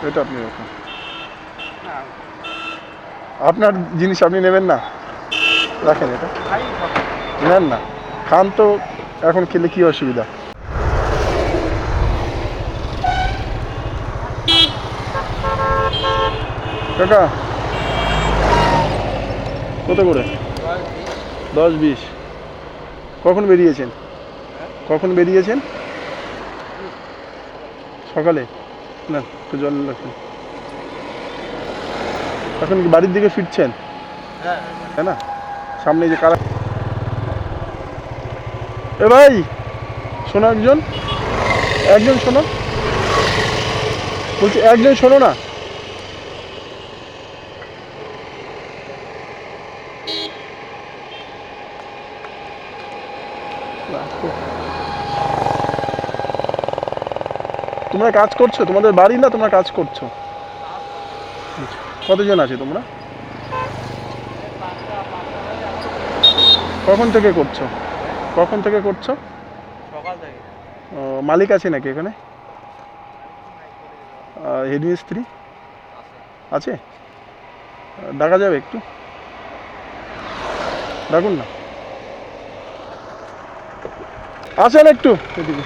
এটা আপনি রাখুন। আপনার জিনিস আপনি নেবেন না, রাখেন এটা, নেন না, খান তো। এখন খেলে কি অসুবিধা? কাকা কত করে? 10-20। কখন বেরিয়েছেন? কখন বেরিয়েছেন? সকালে? না, একটু জল রাখুন। এখন কি বাড়ির দিকে ফিরছেন? তাই না? সামনে যে কারা, এ ভাই শোনো, একজন একজন শোনো, বলছি একজন শোনো না। তোমরা কাজ করছো? তোমাদের বাড়ি না তোমরা কাজ করছো? কতজন আছে তোমরা? কখন থেকে করছো? কখন থেকে করছো? সকাল থেকে। ও, মালিক আছে নাকি এখানে? হেড মিস্ত্রি আছে? ডাকা যাবে একটু? ডাকুন না, আসেন একটু এদিকে।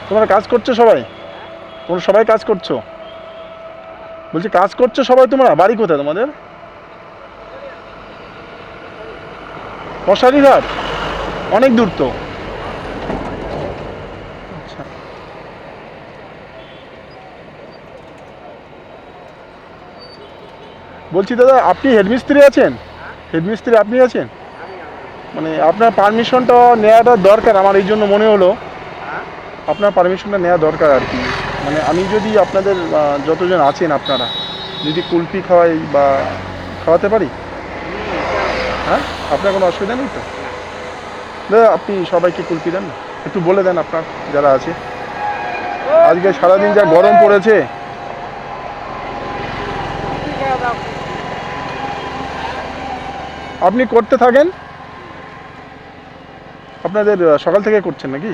তোমরা কাজ করছো সবাই? তোমরা সবাই কাজ করছো? বলছি কাজ করছো সবাই তোমরা? বাড়ি কোথায় তোমাদের? কসারিঘাট? অনেক দূর তো। আচ্ছা, বলছি দাদা আপনি হেডমিস্ত্রি আছেন? হেডমিস্ত্রি আপনি আছেন? মানে আপনার পারমিশনটা নেওয়াটা দরকার আমার, এই জন্য মনে হলো আপনার পারমিশনটা নেওয়া দরকার আর কি। মানে আমি যদি আপনাদের যতজন আছেন আপনারা যদি কুলফি খাওয়াই বা খাওয়াতে পারি, হ্যাঁ, আপনার কোনো অসুবিধা নেই তো? দাদা আপনি সবাইকে কুলফি দেন না, একটু বলে দেন আপনার যারা আছে। আজকে সারাদিন যা গরম পড়েছে। আপনি করতে থাকেন, আপনাদের সকাল থেকে করছেন নাকি?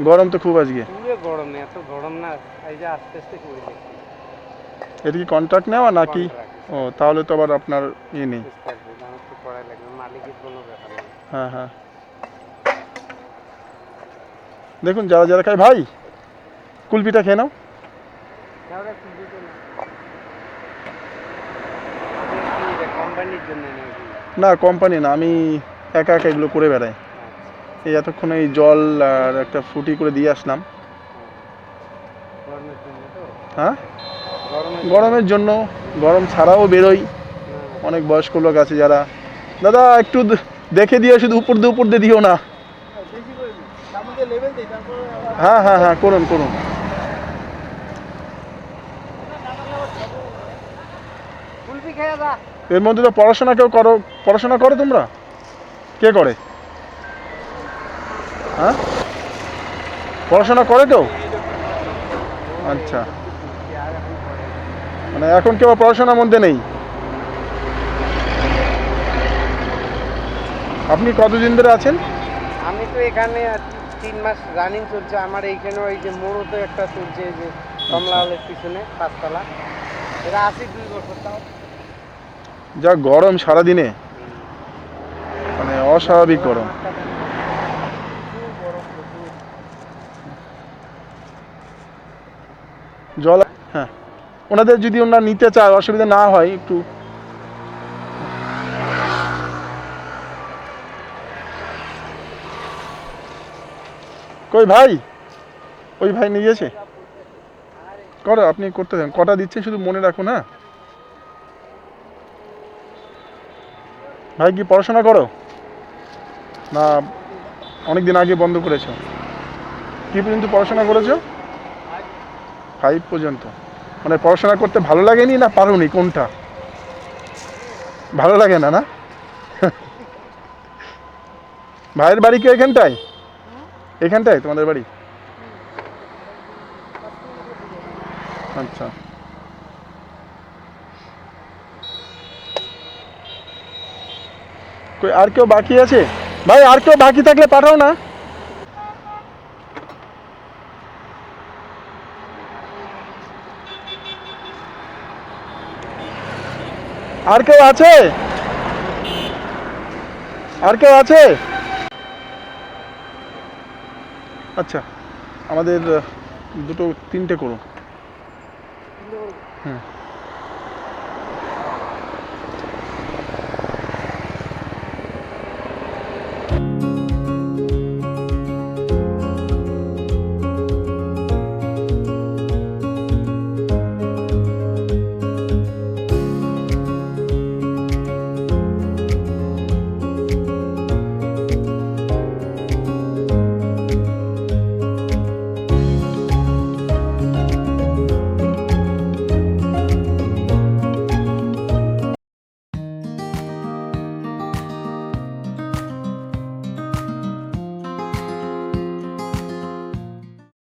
গরম তো খুব আজকে। গরম নেই, এত গরম না, এই যে আস্তে আস্তে করে দিচ্ছি। এটা কি কন্ট্রাক্ট নেওয়া নাকি? ও, তাহলে তো আবার আপনার ইয়ে নেই। মালিকের কোনো ব্যাপার নেই। হ্যাঁ হ্যাঁ, দেখুন যারা যারা খায় ভাই কুলপিটা খেয়ে নাও। কোম্পানির জন্য নাকি? না কোম্পানি না, আমি একা একা এগুলো করে বেড়াই। এই এতক্ষণ এই জল আর একটা ফ্রুটি করে দিয়ে আসলাম। গরমের জন্য তো? হ্যাঁ, গরমের জন্য, গরম ছাড়াও বেরোই। অনেক বয়স্ক লোক আছে যারা। দাদা একটু দেখে দিও, শুধু উপর দিয়ে দিও না। হ্যাঁ হ্যাঁ হ্যাঁ, করুন করুন। এর মধ্যে তো পড়াশোনা কেউ করো? পড়াশোনা করো তোমরা? কে করে? হ্যাঁ, পড়াশোনা করে কেউ? আচ্ছা, মানে এখন কেউ পড়াশোনার মধ্যে নেই। আপনি কতদিন ধরে আছেন? আমি তো এখানে 3 মাস রানিং চলছে আমার। এইখানে ওই যে মোড়তে একটা চলছে, এই যে কমলা হলের পিছনে 5 তলা, এটা আছি 2 বছর। তাও যা গরম সারাদিনে, মানে অস্বাভাবিক গরম। জল, হ্যাঁ, ওনাদের যদি ওনারা নিতে চায় অসুবিধা না হয় একটু। কই ভাই? ওই ভাই নিয়েছে? করো, আপনি করতে দেন। কটা দিচ্ছেন শুধু মনে রাখুন। হ্যাঁ ভাই, কি পড়াশোনা করো না অনেক দিন আগে বন্ধ করেছো? কি পর্যন্ত পড়াশোনা করেছো? 5 পর্যন্ত? মানে পড়াশোনা করতে ভালো লাগেনি না পারোনি, কোনটা? ভালো লাগে না, না? ভাইয়ের বাড়ি কি এখানটায়? এখানটায় তোমাদের বাড়ি? আচ্ছা, কই আর কেউ বাকি আছে? ভাই আর কেউ বাকি থাকলে পাঠাও না। আর কেউ আছে? আর কেউ আছে? আচ্ছা, আমাদের দুটো তিনটে করুন। হুম।